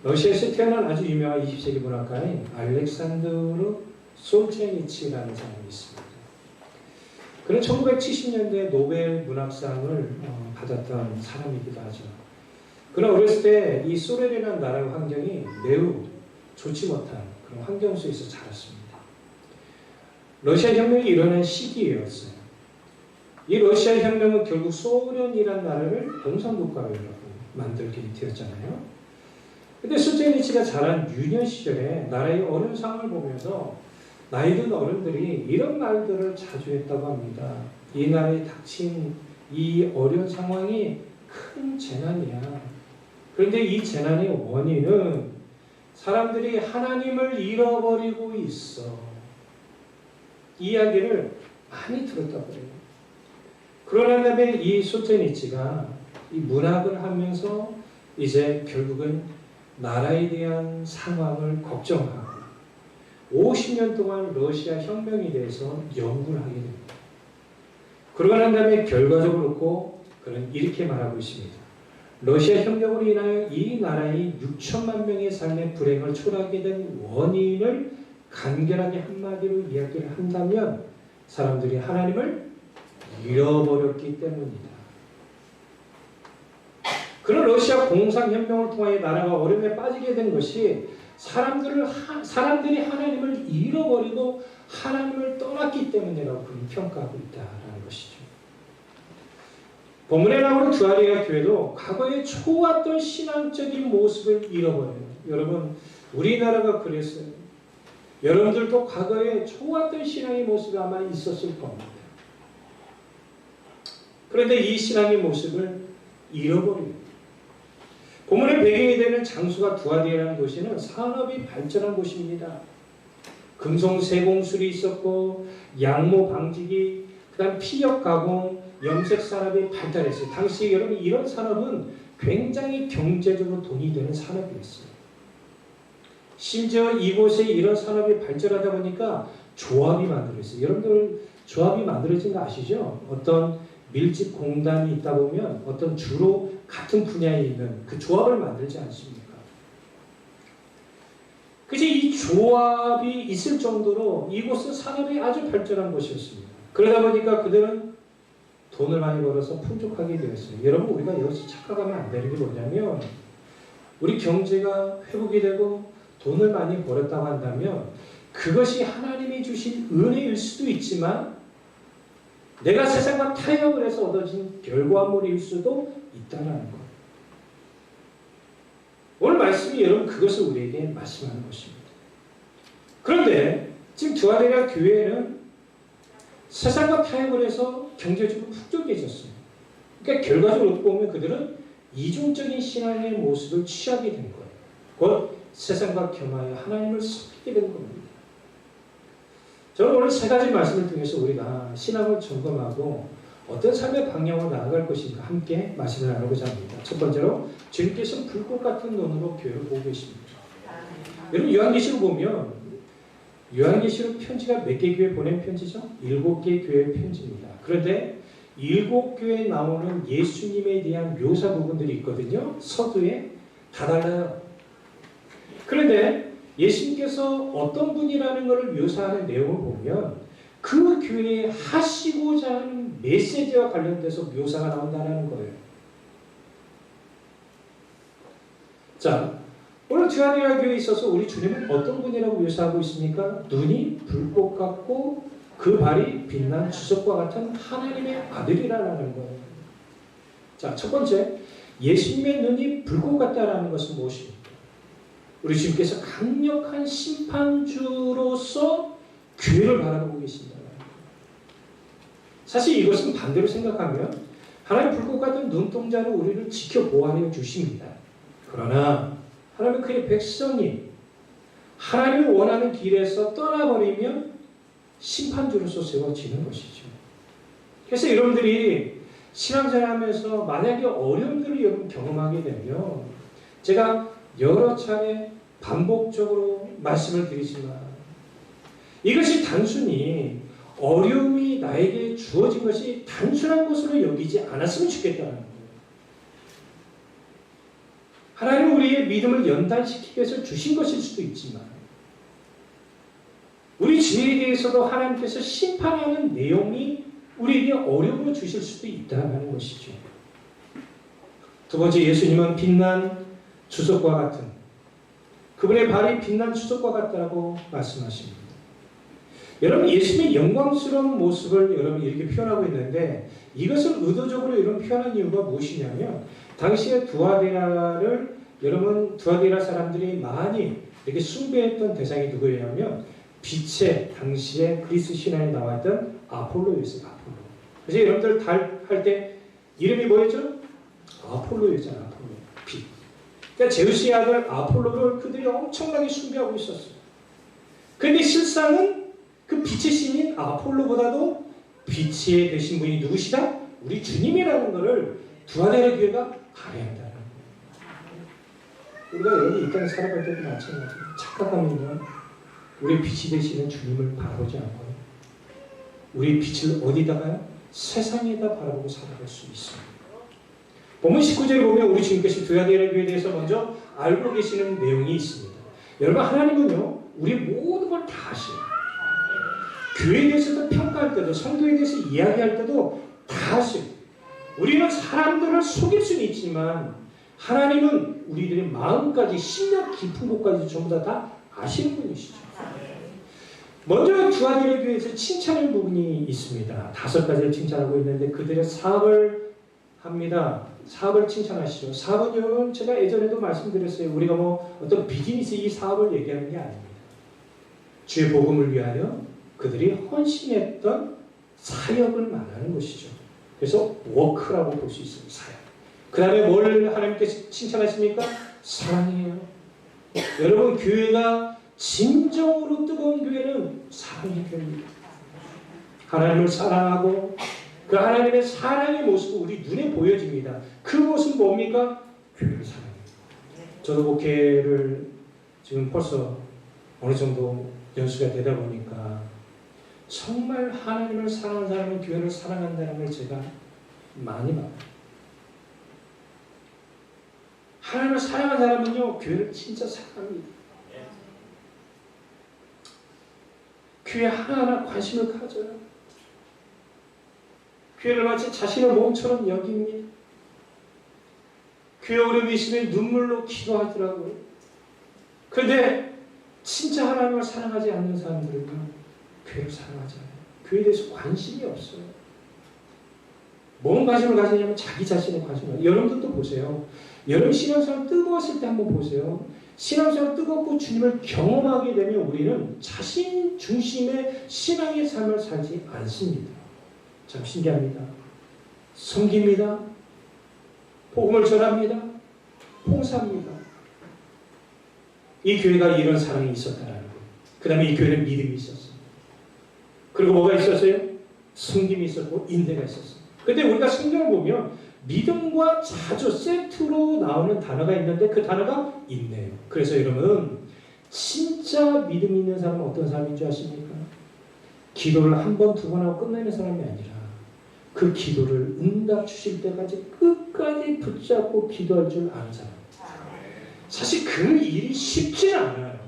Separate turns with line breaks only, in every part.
러시아에서 태어난 아주 유명한 20세기 문학가인 알렉산드르 솔제니치라는 사람이 있습니다. 그는 1970년대 노벨 문학상을 받았던 사람이기도 하죠. 그는 어렸을 때 이 소련이라는 나라의 환경이 매우 좋지 못한 그런 환경 속에서 자랐습니다. 러시아 혁명이 일어난 시기였어요. 이 러시아 혁명은 결국 소련이라는 나라를 공산국가로 만들게 되었잖아요. 근데 솔제니치가 자란 유년 시절에 나라의 어려운 상황을 보면서 나이 든 어른들이 이런 말들을 자주 했다고 합니다. 이 나라에 닥친 이 어려운 상황이 큰 재난이야. 그런데 이 재난의 원인은 사람들이 하나님을 잃어버리고 있어. 이 이야기를 많이 들었다고 해요. 그러나 다음에 이 솔제니치가 이 문학을 하면서 이제 결국은 나라에 대한 상황을 걱정하고 50년 동안 러시아 혁명에 대해서 연구를 하게 됩니다. 그러고 난 다음에 결과적으로 놓고 그는 이렇게 말하고 있습니다. 러시아 혁명으로 인하여 이 나라의 6천만 명의 삶의 불행을 초래하게 된 원인을 간결하게 한마디로 이야기를 한다면 사람들이 하나님을 잃어버렸기 때문이다. 그런 러시아 공산혁명을 통하여 나라가 어려움에 빠지게 된 것이 사람들이 하나님을 잃어버리고 하나님을 떠났기 때문이라고 그는 평가하고 있다는 것이죠. 본문에 나오는 두아리아 교회도 과거에 좋았던 신앙적인 모습을 잃어버려요. 여러분, 우리나라가 그랬어요. 여러분들도 과거에 좋았던 신앙의 모습이 아마 있었을 겁니다. 그런데 이 신앙의 모습을 잃어버려요. 본문의 배경이 되는 장수가 두아리아라는 도시는 산업이 발전한 곳입니다. 금속 세공술이 있었고 양모 방직이, 그다음 피력 가공, 염색 산업이 발달했어요. 당시 여러분 이런 산업은 굉장히 경제적으로 돈이 되는 산업이었어요. 심지어 이곳에 이런 산업이 발전하다 보니까 조합이 만들어졌어요. 여러분들 조합이 만들어진 거 아시죠? 어떤 밀집 공단이 있다 보면 어떤 주로 같은 분야에 있는 그 조합을 만들지 않습니까? 그래서 이 조합이 있을 정도로 이곳은 산업이 아주 발전한 곳이었습니다. 그러다 보니까 그들은 돈을 많이 벌어서 풍족하게 되었어요. 여러분, 우리가 여기서 착각하면 안 되는 게 뭐냐면 우리 경제가 회복이 되고 돈을 많이 벌었다고 한다면 그것이 하나님이 주신 은혜일 수도 있지만 내가 세상과 타협을 해서 얻어진 결과물일 수도 있다는 것. 오늘 말씀이 여러분 그것을 우리에게 말씀하는 것입니다. 그런데 지금 두아리아 교회는 세상과 타협을 해서 경제적으로 풍족해졌어요. 그러니까 결과적으로 보면 그들은 이중적인 신앙의 모습을 취하게 된 거예요. 곧 세상과 겸하여 하나님을 섬기게 된 겁니다. 저는 오늘 세 가지 말씀을 통해서 우리가 신앙을 점검하고 어떤 삶의 방향으로 나아갈 것인가 함께 말씀을 나누고자 합니다. 첫 번째로 주님께서 불꽃 같은 눈으로 교회를 보고 계십니다. 여러분 요한계시록 보면 요한계시록 편지가 몇 개 교회 보낸 편지죠? 7개 교회 편지입니다. 그런데 7교회에 나오는 예수님에 대한 묘사 부분들이 있거든요. 서두에 다 달라요. 그런데 예수님께서 어떤 분이라는 것을 묘사하는 내용을 보면 그 교회에 하시고자 하는 메시지와 관련돼서 묘사가 나온다는 거예요. 자, 오늘 두아리아 교회에 있어서 우리 주님은 어떤 분이라고 묘사하고 있습니까? 눈이 불꽃 같고 그 발이 빛난 주석과 같은 하나님의 아들이라는 거예요. 자, 첫 번째, 예수님의 눈이 불꽃 같다라는 것은 무엇입니까? 우리 주님께서 강력한 심판주로서 교회를 바라보고 계신다. 사실 이것은 반대로 생각하면 하나님 불꽃 같은 눈동자로 우리를 지켜보호하여 주십니다. 그러나 하나님은 그의 백성이 하나님을 원하는 길에서 떠나버리면 심판주로서 세워지는 것이죠. 그래서 여러분들이 신앙생활하면서 만약에 어려움들을 여러분 경험하게 되면 제가 여러 차례 반복적으로 말씀을 드리지만 이것이 단순히 어려움이 나에게 주어진 것이 단순한 것으로 여기지 않았으면 좋겠다는 거예요. 하나님은 우리의 믿음을 연단시키기 위해서 주신 것일 수도 있지만 우리 죄에 대해서도 하나님께서 심판하는 내용이 우리에게 어려움을 주실 수도 있다는 것이죠. 두 번째, 예수님은 빛난 주석과 같은, 그분의 발이 빛난 주석과 같다고 말씀하십니다. 여러분, 예수님의 영광스러운 모습을 여러분 이렇게 표현하고 있는데, 이것을 의도적으로 이런 표현한 이유가 무엇이냐면, 당시에 두아데라를 여러분 두아데라 사람들이 많이 이렇게 숭배했던 대상이 누구였냐면 빛의 당시에 그리스 신화에 나왔던 아폴로였어요. 아폴로. 그래서 여러분들 달 할 때 이름이 뭐였죠? 아폴로였잖아요. 아폴로. 빛. 그러니까 제우스의 아들 아폴로를 그들이 엄청나게 숭배하고 있었어요. 그런데 실상은 그 빛의 신인 아폴로보다도 빛이 되신 분이 누구시다? 우리 주님이라는 것을 두아데라 교회가 알아야 한다는 거예요. 우리가 여기 이 땅에 살아갈 때도 마찬가지예요. 착각하면요, 우리 빛이 되시는 주님을 바라보지 않고 우리 빛을 어디다가요? 세상에다 바라보고 살아갈 수 있습니다. 본문 19절에 보면 우리 주님께서 두아데라 교회에 대해서 먼저 알고 계시는 내용이 있습니다. 여러분, 하나님은요 우리 모든 걸 다 아셔요. 교회에 대해서도 평가할 때도, 성도에 대해서 이야기할 때도 다 아셔요. 우리는 사람들을 속일 수는 있지만 하나님은 우리들의 마음까지, 심령 깊은 곳까지 전부 다 아시는 분이시죠. 먼저 두아데라 교회에서 칭찬할 부분이 있습니다. 5가지를 칭찬하고 있는데 그들의 사업을 합니다. 사업을 칭찬하시죠. 사업은 여러분 제가 예전에도 말씀드렸어요. 우리가 뭐 어떤 비즈니스 이 사업을 얘기하는 게 아닙니다. 주의 복음을 위하여 그들이 헌신했던 사역을 말하는 것이죠. 그래서 워크라고 볼 수 있습니다. 사역. 그 다음에 뭘 하나님께서 칭찬하십니까? 사랑이에요. 여러분, 교회가 진정으로 뜨거운 교회는 사랑의 교회입니다. 하나님을 사랑하고 그 하나님의 사랑의 모습이 우리 눈에 보여집니다. 그 모습은 뭡니까? 교회를 사랑해요. 저도 목회를 지금 벌써 어느 정도 연수가 되다 보니까 정말 하나님을 사랑하는 사람은 교회를 사랑한다는 걸 제가 많이 봐요. 하나님을 사랑하는 사람은요 교회를 진짜 사랑합니다. 교회 하나하나 관심을 가져요. 교회를 마치 자신의 몸처럼 여깁니다. 교회 오래 계시면 눈물로 기도하더라고요. 그런데 진짜 하나님을 사랑하지 않는 사람들은 교회를 사랑하지 않아요. 교회에 대해서 관심이 없어요. 뭔 관심을 가지냐면 자기 자신의 관심을 가져요. 여러분들도 보세요. 여러분 신앙생활 뜨거웠을 때 한번 보세요. 신앙생활 뜨겁고 주님을 경험하게 되면 우리는 자신 중심의 신앙의 삶을 살지 않습니다. 참 신기합니다. 섬깁니다. 복음을 전합니다. 봉사합니다. 이 교회가 이런 사랑이 있었다라는 거예요. 그 다음에 이 교회는 믿음이 있었어요. 그리고 뭐가 있었어요? 섬김이 있었고 인내가 있었어요. 근데 우리가 성경을 보면 믿음과 자주 세트로 나오는 단어가 있는데 그 단어가 인내예요. 그래서 여러분 진짜 믿음 있는 사람은 어떤 사람인 줄 아십니까? 기도를 한 번, 두 번 하고 끝내는 사람이 아니라 그 기도를 응답 주실 때까지 끝까지 붙잡고 기도할 줄 아는 사람. 사실 그 일이 쉽지 않아요.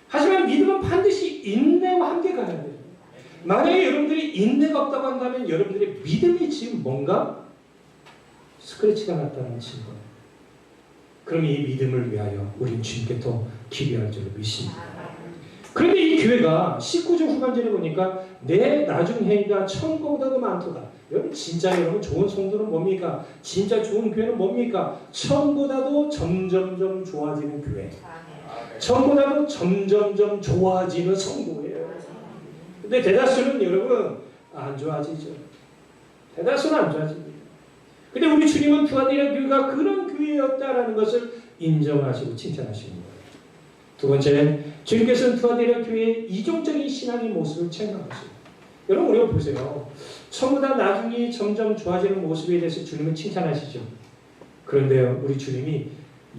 하지만 믿음은 반드시 인내와 함께 가야 돼요. 만약에 여러분들이 인내가 없다고 한다면 여러분들의 믿음이 지금 뭔가 스크래치가 났다는 증거예요. 그럼 이 믿음을 위하여 우린 주님께 더 기도할 줄 믿습니다. 그런데 이 교회가 19절 후반절에 보니까 내 나중 해가 천국보다도 많도다. 여러분 진짜 여러분 좋은 성도는 뭡니까? 진짜 좋은 교회는 뭡니까? 처음보다도 점점점 좋아지는 교회. 처음보다도 점점점 좋아지는 성도예요. 근데 대다수는 여러분 안 좋아지죠. 대다수는 안 좋아집니다. 근데 우리 주님은 두아데라 교회가 그런 교회였다라는 것을 인정하시고 칭찬하시는 거예요. 두 번째, 주님께서는 두아데라 교회의 이종적인 신앙의 모습을 책망하세요. 여러분 우리가 보세요. 처음보다 나중에 점점 좋아지는 모습에 대해서 주님은 칭찬하시죠. 그런데요, 우리 주님이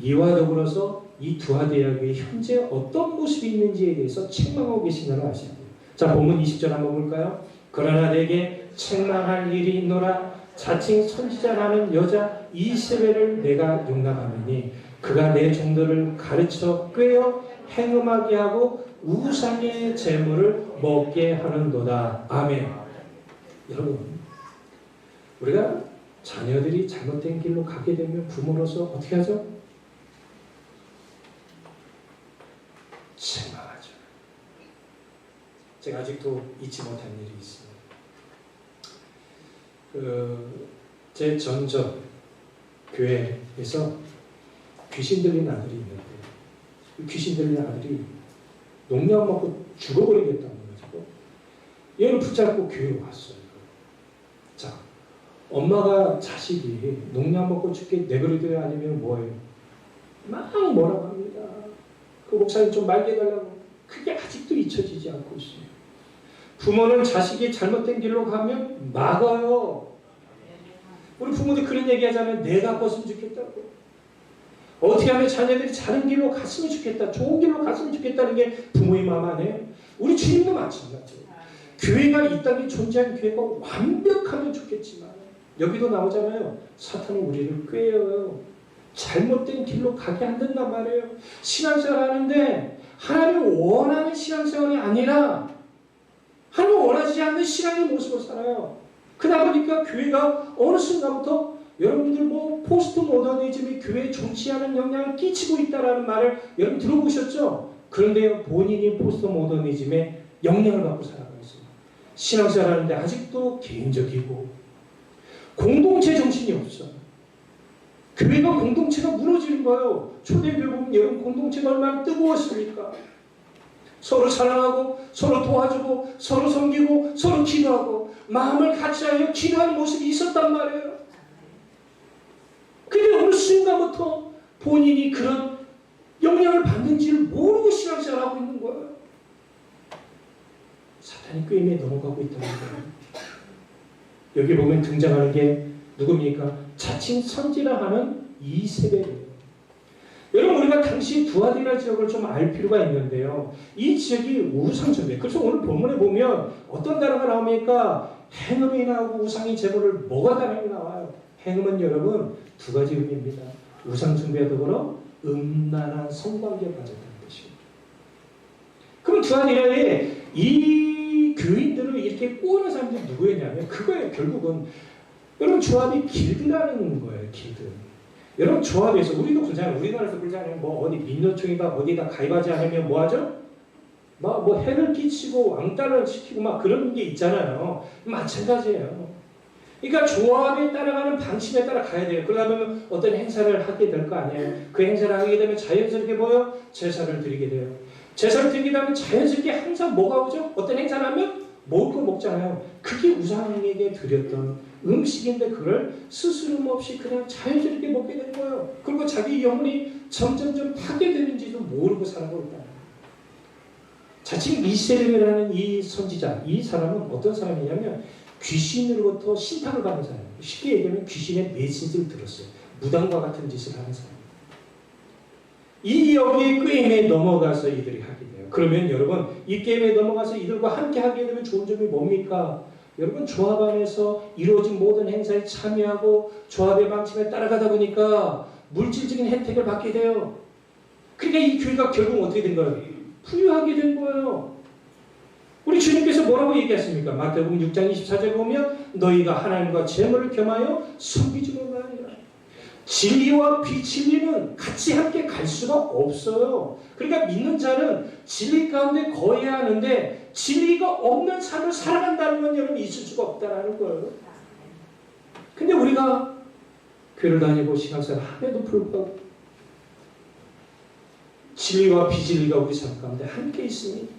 이와 더불어서 이 두아데라 교회의 현재 어떤 모습이 있는지에 대해서 책망하고 계신다고 하십니다. 자, 본문 20절 한번 볼까요? 그러나 내게 책망할 일이 있노라. 자칭 선지자라는 여자 이세벨을 내가 용납하노니 그가 내 종들을 가르쳐 꿰어 행음하게 하고 우상의 재물을 먹게 하는도다. 아멘. 여러분, 우리가 자녀들이 잘못된 길로 가게 되면 부모로서 어떻게 하죠? 책망하죠. 제가 아직도 잊지 못한 일이 있습니다. 제 전적 교회에서 귀신 들린 아들이 있는데 귀신 들린 아들이 농약 먹고 죽어버리겠다는 거죠. 얘를 붙잡고 교회에 왔어요. 자, 엄마가 자식이 농약 먹고 죽게 내버려둬야 아니면 뭐예요? 막 뭐라고 합니다. 그 목사님 좀 말게 해달라고. 그게 아직도 잊혀지지 않고 있어요. 부모는 자식이 잘못된 길로 가면 막아요. 우리 부모들 그런 얘기 하잖아요. 내가 컸으면 좋겠다고. 어떻게 하면 자녀들이 다른 길로 갔으면 좋겠다. 좋은 길로 갔으면 좋겠다는 게 부모의 마음 아니에요. 우리 주님도 마찬가지예요. 교회가 이 땅에 존재하는 교회가 완벽하면 좋겠지만 여기도 나오잖아요. 사탄은 우리를 꾀어요. 잘못된 길로 가게 한단 말이에요. 신앙생활 하는데 하나님을 원하는 신앙생활이 아니라 하나님을 원하지 않는 신앙의 모습을 살아요. 그러다 보니까 교회가 어느 순간부터 여러분들 포스트 모더니즘이 교회에 좋지 않은 영향을 끼치고 있다는 말을 여러분 들어보셨죠? 그런데 본인이 포스트 모더니즘에 영향을 받고 살아가고 있습니다. 신앙생활 하는데 아직도 개인적이고 공동체 정신이 없어요. 교회가 공동체가 무너지는 거예요. 초대교회 보면 여러분 공동체가 얼마나 뜨거웠습니까? 서로 사랑하고 서로 도와주고 서로 섬기고 서로 기도하고 마음을 같이 하여 기도하는 모습이 있었단 말이에요. 근데 어느 순간부터 본인이 그런 영향을 받는지를 모르고 신앙생활하고 있는 거예요. 사탄이 꾀임에 넘어가고 있다는 거예요. 여기 보면 등장하는 게 누굽니까? 자칭 선지라 하는 이세벨이에요. 여러분 우리가 당시 두아디라 지역을 좀 알 필요가 있는데요. 이 지역이 우상숭배. 그래서 오늘 본문에 보면 어떤 단어가 나옵니까? 행음이 나오고 우상의 제물을 먹었다는 게 나와요. 행음은 여러분 두 가지 의미입니다. 우상숭배와 더불어 음란한 성관계에 빠졌다는 것입니다. 그럼 두아디라에 이 교인들을 이렇게 꼬는 사람들이 누구였냐면 그거예요. 결국은 여러분 조합이 길드라는 거예요. 길드. 여러분 조합에서 우리도 그러잖아요. 우리나라에서 그러잖아요. 어디 민노총이가 어디다 가입하지 않으면 뭐하죠? 막 해를 끼치고 왕따를 시키고 막 그런 게 있잖아요. 마찬가지예요. 그러니까 조합에 따라가는 방침에 따라 가야 돼요. 그러다 어떤 행사를 하게 될 거 아니에요. 그 행사를 하게 되면 자연스럽게 뭐요? 제사를 드리게 돼요. 제사를 드리게 되면 자연스럽게 항상 뭐가 오죠? 어떤 행사를 하면 먹을 거 먹잖아요. 그게 우상에게 드렸던 음식인데 그걸 스스럼 없이 그냥 자연스럽게 먹게 되는 거예요. 그리고 자기 영혼이 점점점 파괴되는지도 모르고 살아가고 있다. 자칭 이세벨이라는 이 선지자, 이 사람은 어떤 사람이냐면 귀신으로부터 신탁을 받은 사람이에요. 쉽게 얘기하면 귀신의 메시지를 들었어요. 무당과 같은 짓을 하는 사람. 이 여기에 게임에 넘어가서 이들이 하게 돼요. 그러면 여러분 이 게임에 넘어가서 이들과 함께 하게 되면 좋은 점이 뭡니까? 여러분 조합 안에서 이루어진 모든 행사에 참여하고 조합의 방침에 따라가다 보니까 물질적인 혜택을 받게 돼요. 그러니까 이 교회가 결국 어떻게 된 거예요? 부유하게 된 거예요. 우리 주님께서 뭐라고 얘기했습니까? 마태복음 6장 24절에 보면 너희가 하나님과 재물을 겸하여 섬기지 못하니라. 진리와 비진리는 같이 함께 갈 수가 없어요. 그러니까 믿는 자는 진리 가운데 거해야 하는데 진리가 없는 삶을 살아간다는 건 여러분 있을 수가 없다는 거예요. 근데 우리가 교회를 다니고 신앙생활 함에도 불구하고 진리와 비진리가 우리 삶 가운데 함께 있으니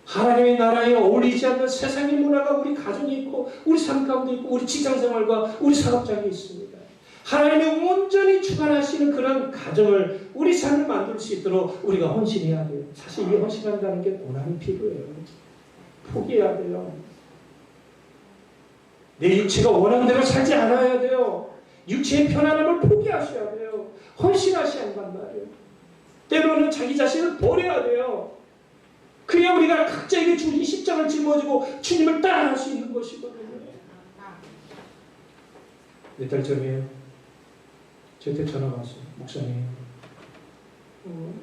하나님의 나라에 어울리지 않는 세상의 문화가 우리 가정에 있고 우리 삶 가운데 있고 우리 직장생활과 우리 사업장에 있습니다. 하나님이 온전히 주관하시는 그런 가정을 우리 삶을 만들 수 있도록 우리가 헌신해야 돼요. 사실 이 헌신한다는 게 고난이 필요해요. 포기해야 돼요. 내 육체가 원하는 대로 살지 않아야 돼요. 육체의 편안함을 포기하셔야 돼요. 헌신하셔야 한단 말이에요. 때로는 자기 자신을 버려야 돼요. 그래야 우리가 각자에게 주신 십자가를 짊어지고 주님을 따라갈 수 있는 것이거든요. 몇 달 전에 저한테 전화가 왔어요. 목사님,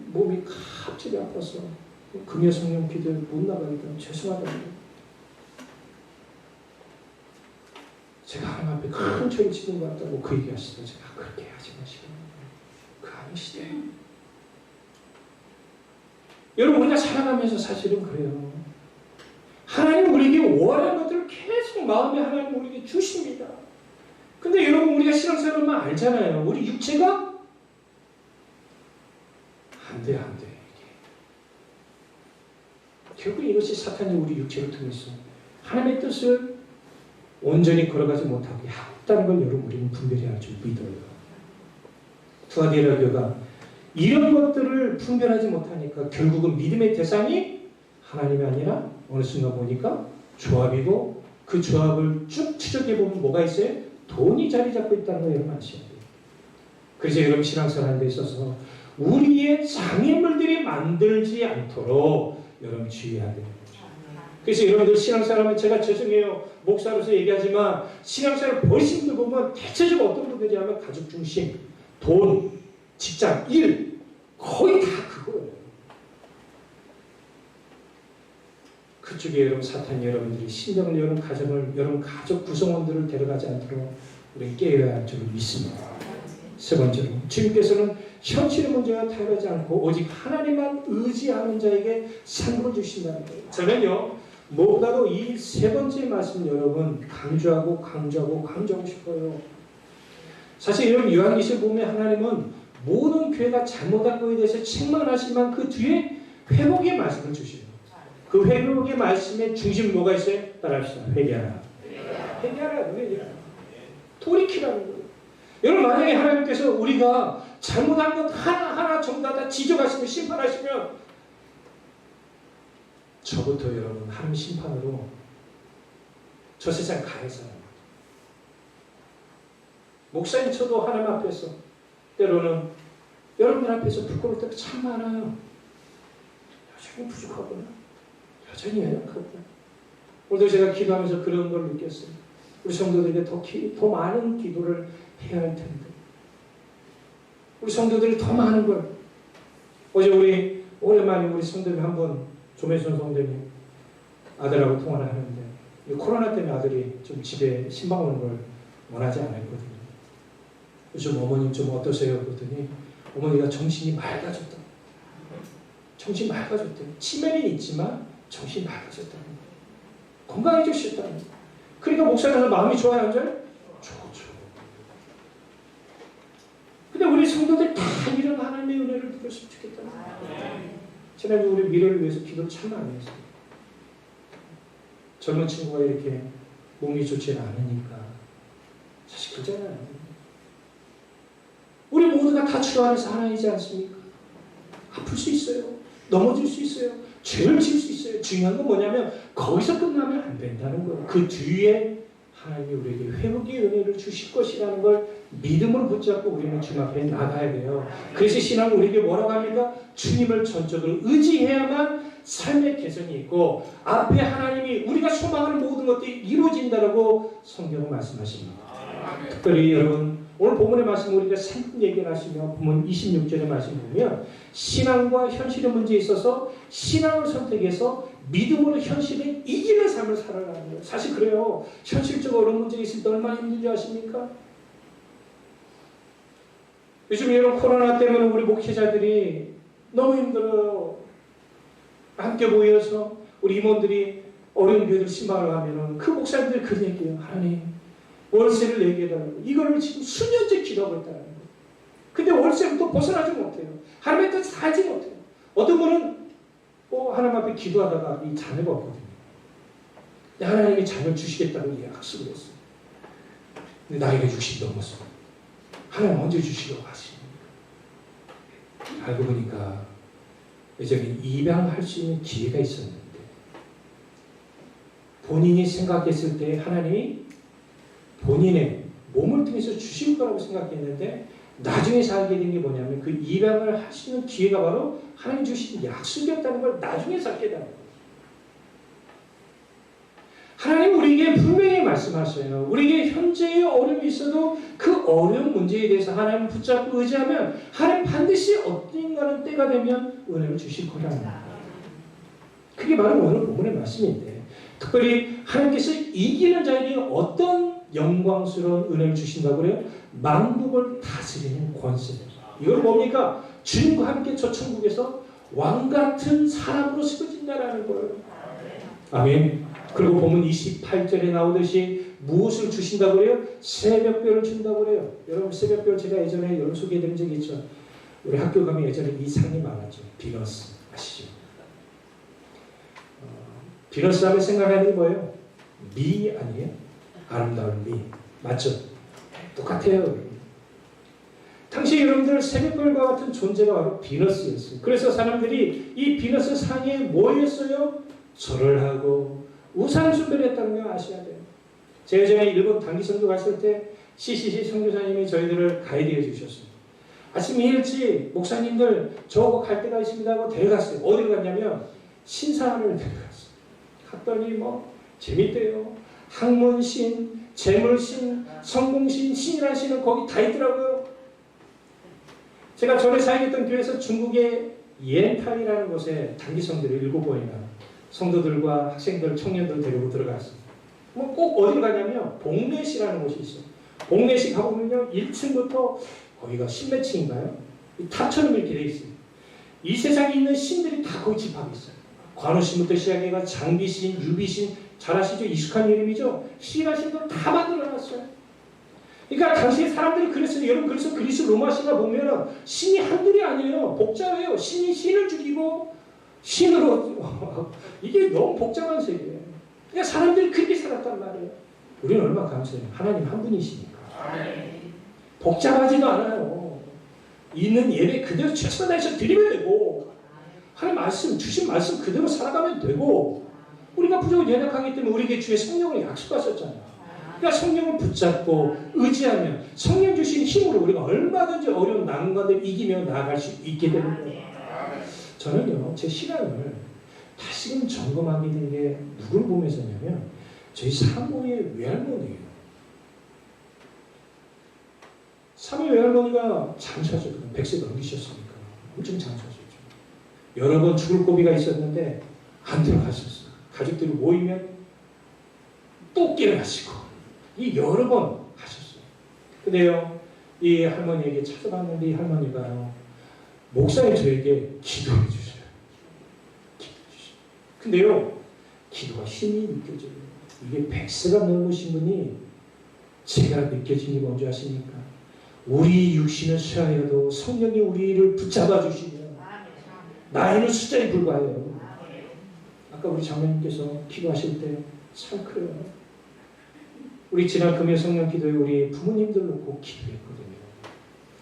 몸이 갑자기 아파서 금요 성령 기도에 못 나가니까 죄송하다고. 제가 하나님 앞에 큰 죄를 지은 것 같다고 그 얘기하시더니 제가 그렇게 하지 마시고 그 아니시대. 여러분, 우리가 살아가면서 사실은 그래요. 하나님 우리에게 원하는 것들을 계속 마음에 하나님 우리에게 주십니다. 근데 여러분, 우리가 신앙생활만 알잖아요. 우리 육체가 안 돼. 결국 이것이 사탄이 우리 육체를 통해서 하나님의 뜻을 온전히 걸어가지 못하게 했다는 걸 여러분 우리는 분별해야 할 줄 믿어요. 투아디라 교가 이런 것들을 분별하지 못하니까 결국은 믿음의 대상이 하나님이 아니라 어느 순간 보니까 조합이고, 그 조합을 쭉 추적해보면 뭐가 있어요? 돈이 자리 잡고 있다는 걸 여러분 아셔야 돼요. 그래서 여러분 신앙생활하는 데 있어서 우리의 장애물들이 만들지 않도록 여러분 주의해야 돼요. 그래서 여러분들 신앙생활하면, 제가 죄송해요, 목사로서 얘기하지만 신앙생활 버리신 분들 보면 대체적으로 어떤 분들이 하면 가족 중심, 돈, 직장, 일, 거의 다 그거예요. 그쪽에 여러분 사탄이 여러분들이 신령을, 여러분 가정을, 여러분 가족 구성원들을 데려가지 않도록 우리 깨어야 할 줄 믿습니다. 세 번째로, 주님께서는 현실의 문제와 타협하지 않고 오직 하나님만 의지하는 자에게 상급을 주신다는 거예요. 저는요, 무엇보다도 이 세 번째 말씀 여러분 강조하고 싶어요. 사실 여러분 요한계시를 보면 하나님은 모든 교회가 잘못한 것에 대해서 책망하시지만 그 뒤에 회복의 말씀을 주시죠. 그 회복의 말씀의 중심 뭐가 있어요? 따라합시다. 회개하라. 돌이키라는 거예요. 여러분, 만약에 하나님께서 우리가 잘못한 것 하나하나 전부 다 지적하시면, 심판하시면, 저부터 여러분 하나님 심판으로 저 세상 가해서 목사님 저도 하나님 앞에서 때로는 여러분들 앞에서 부끄러울 때가 참 많아요. 여전히 부족하구나, 여전히 연약하구나. 오늘도 제가 기도하면서 그런 걸 느꼈어요. 우리 성도들에게 더 많은 기도를 해야 할 텐데, 우리 성도들이 더 많은 걸. 어제 우리 오랜만에 우리 성도님 한번, 조매순 성도님 아들하고 통화를 하는데, 코로나 때문에 아들이 좀 집에 신방 오는 걸 원하지 않았거든요. 요즘 어머님 좀 어떠세요? 그랬더니 어머니가 정신이 맑아졌다. 정신이 맑아졌대. 치매는 있지만 정신이 맑아졌다는 거예요. 건강해지셨다는 거예요. 그러니까 목사님은 마음이 좋아요, 안 좋아요? 좋죠. 근데 우리 성도들 다 이런 하나님의 은혜를 누렸으면 좋겠다는 거예요. 지난주 우리 미래를 위해서 기도를 참 많이 했어요. 젊은 친구가 이렇게 몸이 좋지 않으니까 사실 그잖아요. 우리 모두가 다 주 안에서 하나이지 않습니까? 아플 수 있어요. 넘어질 수 있어요. 죄를 지을 수 있어요. 중요한 건 뭐냐면 거기서 끝나면 안 된다는 거예요. 그 뒤에 하나님이 우리에게 회복의 은혜를 주실 것이라는 걸 믿음으로 붙잡고 우리는 주님 앞에 나가야 돼요. 그래서 신앙은 우리에게 뭐라고 합니까? 주님을 전적으로 의지해야만 삶의 개선이 있고 앞에 하나님이 우리가 소망하는 모든 것들이 이루어진다라고 성경은 말씀하십니다. 특별히 여러분 오늘 본문의 말씀 우리가 상품 얘기를 하시며 본문 26절의 말씀 보면 신앙과 현실의 문제에 있어서 신앙을 선택해서 믿음으로 현실을 이기는 삶을 살아가는 거예요. 사실 그래요. 현실적으로 어려운 문제가 있을 때 얼마나 힘든지 아십니까? 요즘 이런 코로나 때문에 우리 목회자들이 너무 힘들어요. 함께 모여서 우리 임원들이 어려운 교회들 신방을 가면은 그 목사님들이 그런 얘기해요. 하나님 월세를 내게 해달라고. 이거를 지금 수년째 기도하고 있다는 거예요. 근데 월세부터 벗어나지 못해요. 하나님의 뜻을 살지 못해요. 어떤 분은 하나님 앞에 기도하다가 이 자녀가 없거든요. 하나님이 자녀를 주시겠다고 약속을 했어요. 근데 나이가 60이 넘었어. 하나님 언제 주시려고 하십니까? 알고 보니까 예전에 입양할 수 있는 기회가 있었는데 본인이 생각했을 때 하나님이 본인의 몸을 통해서 주실 거라고 생각했는데 나중에 살게 된 게 뭐냐면 그 입양을 할 수 있는 기회가 바로 하나님 주신 약속이었다는 걸 나중에 살게 되는 거예요. 하나님 우리에게 분명히 말씀하셔요. 우리에게 현재의 어려움이 있어도 그 어려운 문제에 대해서 하나님 붙잡고 의지하면 하나님 반드시 어딘가는 때가 되면 은혜를 주실 거라는 거예요. 그게 바로 오늘 본문의 말씀인데, 특별히 하나님께서 이기는 자에게 어떤 영광스러운 은혜를 주신다고 그래요? 만국을 다스리는 권세. 이걸 뭡니까? 주님과 함께 저 천국에서 왕같은 사람으로 세워진다라는 거예요. 아멘. 그리고 보면 28절에 나오듯이 무엇을 주신다고 그래요? 새벽별을 준다고 그래요. 여러분 새벽별 제가 예전에 여러분 소개해드린 적이 있죠. 우리 학교 가면 예전에 이 상이 많았죠. 비너스 아시죠? 비너스 하면 생각하는 게 뭐예요? 미 아니에요? 아름다운 미. 맞죠? 똑같아요. 당시 여러분들 새벽별과 같은 존재가 바로 비너스였어요. 그래서 사람들이 이 비너스 상에 뭐였어요? 절을 하고 우상 숭배를 했다는 거 아셔야 돼요. 제가 예전에 일본 단기 선교 갔을 때 CCC 선교사님이 저희들을 가이드해 주셨습니다. 아침 일찍 목사님들 저거 갈 데가 있습니다 하고 데려갔어요. 어디로 갔냐면 신사를 데려갔어요. 갔더니 뭐 재밌대요. 학문신, 재물신, 성공신, 신이라는 신은 거기 다 있더라고요. 제가 전에 사역했던 교회에서 중국의 옌타이라는 곳에 단기 성교를 7번이나 성도들과 학생들, 청년들 데리고 들어갔어요. 꼭 어디로 가냐면 봉래시라는 곳이 있어요. 봉래시 가보면요 1층부터 거기가 10몇 층인가요? 탑처럼 이렇게 돼 있어요. 이 세상에 있는 신들이 다 거기 집합이 있어요. 관우신부터 시작해가 장비신, 유비신, 잘 아시죠? 익숙한 이름이죠? 신하신들 다 만들어놨어요. 그러니까 당시에 사람들이 그랬어요. 여러분 그래서 그리스 로마 신화 보면 신이 한둘이 아니에요. 복잡해요. 신이 신을 죽이고 신으로 이게 너무 복잡한 세계예요. 그러니까 사람들이 그렇게 살았단 말이에요. 우리는 얼마나 감사해요. 하나님 한 분이시니까. 복잡하지도 않아요. 있는 예배 그대로 최선을 다해서 드리면 되고 하나님 말씀 주신 말씀 그대로 살아가면 되고 우리가 부족을 연약하기 때문에 우리에게 주의 성령을 약속하셨잖아요. 그러니까 성령을 붙잡고 의지하면 성령 주신 힘으로 우리가 얼마든지 어려운 난관을 이기며 나아갈 수 있게 되는 거예요. 저는요, 제 신앙을 다시금 점검하게 된 게 누굴 보면서냐면 저희 사모의 외할머니예요. 사모의 외할머니가 장수하셨거든요. 100세 넘기셨으니까. 엄청 장수하셨죠. 여러 번 죽을 고비가 있었는데 안 들어가셨어요. 가족들이 모이면 또 깨어나시고 이 여러 번 하셨어요. 근데요, 이 할머니에게 찾아봤는데 이 할머니가요, 목사님 저에게 기도해 주셔요. 기도해 주셔요. 근데요, 기도가 힘이 느껴져요. 이게 100세가 넘으신 분이 제가 느껴진 게 뭔지 아십니까? 우리 육신은 쇠하여도 성령이 우리를 붙잡아 주시면 나이는 숫자에 불과해요. 아까 우리 장로님께서 기도하실 때 참 그래요. 우리 지난 금요 성령 기도에 우리 부모님들 놓고 기도했거든요.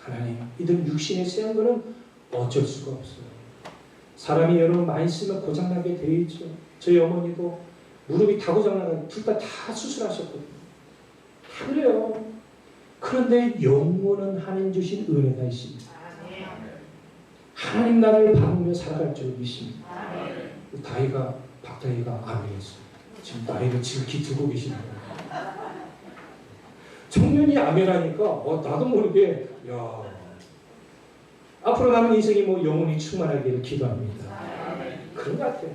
하나님, 이들 육신에 쇠한 거는 어쩔 수가 없어요. 사람이 여러분 많이 쓰면 고장나게 되어 있죠. 저희 어머니도 무릎이 다 고장나고 둘 다 수술하셨거든요. 다 그래요. 그런데 영원한 하나님 주신 은혜가 있습니다. 하나님 나라를 바라보며 살아갈 줄 믿습니다. 박다희가 아멘했어요. 지금 나이를 지극히 두고 계시는 거예요. 청년이 아멘하니까 나도 모르게 야, 앞으로 남은 인생이 뭐 영혼이 충만하기를 기도합니다. 그런 것 같아요.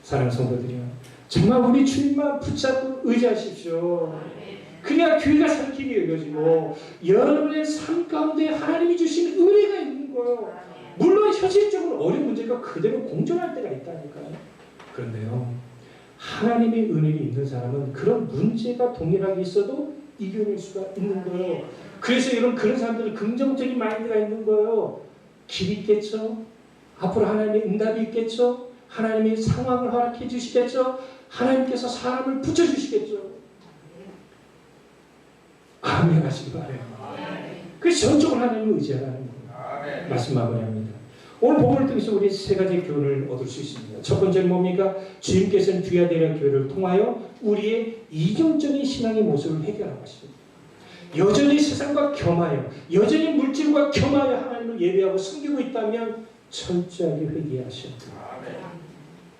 사랑하는 성도들이요, 정말 우리 주님만 붙잡고 의지하십시오. 그래야 교회가 살 길이 열려지고 여러분의 삶 가운데 하나님이 주신 은혜가 있는 거예요. 물론 현실적으로 어려운 문제가 그대로 공존할 때가 있다니까요. 그런데요, 하나님의 은혜가 있는 사람은 그런 문제가 동일하게 있어도 이겨낼 수가 있는 거예요. 그래서 여러분 그런 사람들은 긍정적인 마인드가 있는 거예요. 길이 있겠죠. 앞으로 하나님의 응답이 있겠죠. 하나님의 상황을 허락해 주시겠죠. 하나님께서 사람을 붙여주시겠죠. 아멘 하시기 바라요. 그래서 전적으로 하나님을 의지하라는 거예요. 말씀 마무리합니다. 오늘 본문을 통해서 우리 세 가지 교훈을 얻을 수 있습니다. 첫 번째는 뭡니까? 주님께서는 디아데라 교회를 통하여 우리의 이중적인 신앙의 모습을 해결하고 있습니다. 여전히 세상과 겸하여, 여전히 물질과 겸하여 하나님을 예배하고 섬기고 있다면 철저하게 회개하셔야 됩니다.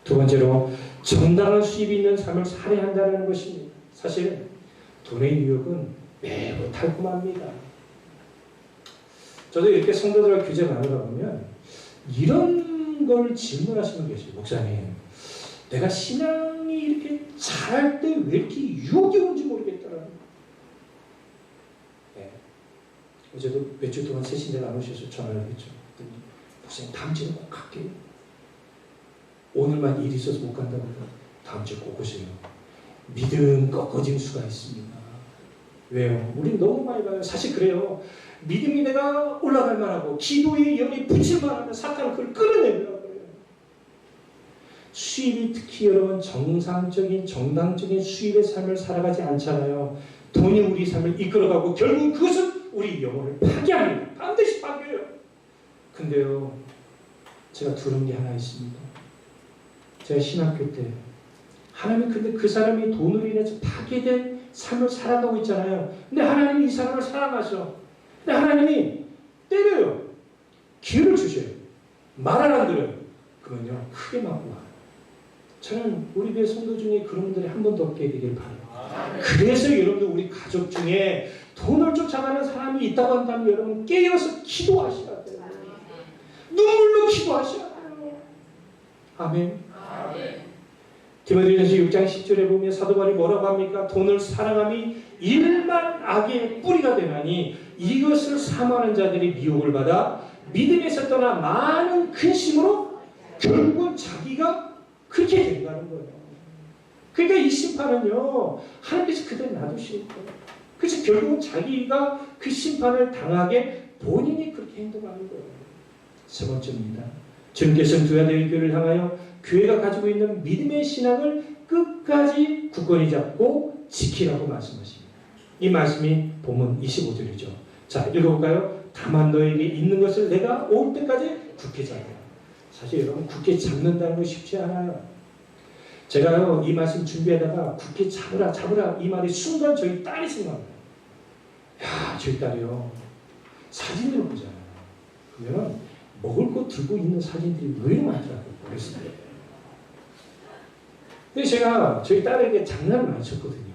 두 번째로 정당한 수입이 있는 삶을 살아야 한다는 것입니다. 사실 돈의 유혹은 매우 달콤합니다. 저도 이렇게 성도들과 교제 나누다 보면 이런 걸 질문하시는 계세요. 목사님, 내가 신앙이 이렇게 잘할 때 왜 이렇게 유혹이 오는지 모르겠더라. 네. 어제도 몇 주 동안 세신대 나누셔서 전화를 했죠. 목사님, 다음 주에 꼭 갈게요. 오늘만 일이 있어서 못 간다고 다음 주에 꼭 오세요. 믿음 꺾어질 수가 있습니다. 왜요? 우린 너무 많이 봐요. 사실 그래요. 믿음이 내가 올라갈 만하고 기도의 열이 붙일 만하면 사탄은 그걸 끌어내려고 그래요. 수입이 특히 여러분 정상적인 정당적인 수입의 삶을 살아가지 않잖아요. 돈이 우리 삶을 이끌어가고 결국 그것은 우리 영혼을 파괴합니다. 반드시 파괴해요. 근데요, 제가 들은 게 하나 있습니다. 제가 신학교 때 하나님이 근데 그 사람이 돈으로 인해서 파괴된 삶을 살아가고 있잖아요. 근데 하나님이 이 사람을 사랑하셔. 근데 하나님이 때려요. 기회를 주셔요. 말 안 들어요. 그러면요, 크게 맞고 와요. 저는 우리 교회 성도 중에 그런 분들이 한 번도 없게 되길 바라요. 그래서 여러분들 우리 가족 중에 돈을 쫓아가는 사람이 있다고 한다면 여러분 깨어서 기도하셔야 돼요. 눈물로 기도하셔야 돼요. 아멘. 디모데전서 6장 10절에 보면 사도 바울이 뭐라고 합니까? 돈을 사랑함이 일만 악의 뿌리가 되나니 이것을 사모하는 자들이 미혹을 받아 믿음에서 떠나 많은 근심으로 결국은 자기가 그렇게 된다는 거예요. 그러니까 이 심판은요, 하나님께서 그대로 놔두실 거예요. 그래서 결국은 자기가 그 심판을 당하게 본인이 그렇게 행동하는 거예요. 세 번째입니다. 주님께서는 두아데의 교회를 향하여 교회가 가지고 있는 믿음의 신앙을 끝까지 굳건히 잡고 지키라고 말씀하십니다. 이 말씀이 본문 25절이죠. 자, 읽어볼까요? 다만 너에게 있는 것을 내가 올 때까지 굳게 잡으라. 사실 여러분 굳게 잡는다는 거 쉽지 않아요. 제가요 이 말씀 준비하다가 굳게 잡으라 이 말이 순간 저희 딸이 생각나요. 야, 저희 딸이요 사진을 보잖아요. 그러면 먹을 거 들고 있는 사진들이 왜 이렇게 많더라고요. 어렸을 때. 근데 제가 저희 딸에게 장난을 많이 쳤거든요.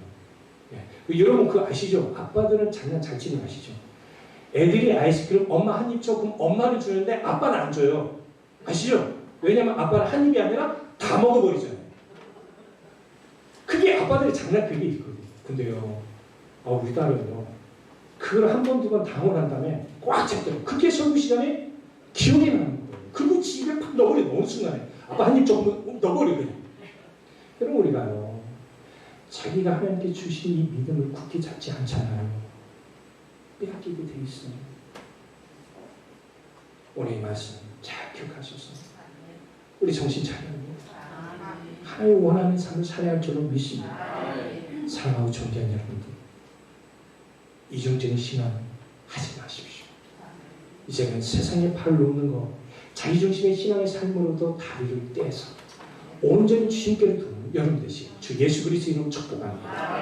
예. 여러분 그거 아시죠? 아빠들은 장난 잘 치는 거 아시죠? 애들이 아이스크림 엄마 한 입 줘. 그럼 엄마는 주는데 아빠는 안 줘요. 아시죠? 왜냐면 아빠는 한 입이 아니라 다 먹어버리잖아요. 그게 아빠들의 장난 그게 있거든요. 근데요, 우리 딸은요, 그걸 한 번, 두 번 당을 한 다음에 꽉 잡더라고요. 그게 설교 시간에 기억이 나는 거예요. 그리고 집에 팍 넣어버려. 어느 순간에 아빠 한 입 조금 넣어버려 그냥. 그럼 우리가요, 자기가 하나님께 주신 이 믿음을 굳게 잡지 않잖아요. 빼앗기게 돼 있어요. 오늘 이 말씀 잘 기억하셔서 우리 정신 차려야 합니다. 하나님 원하는 삶을 살아야 할 줄로 믿습니다. 사랑하고 존귀한 여러분들, 이중적인 신앙 하지 마십시오. 이제는 세상에 팔을 놓는 거, 자기중심의 신앙의 삶으로도 다리를 떼서 온전히 주님께로 두는 여러분 되시고 주 예수 그리스도 이름 축복합니다.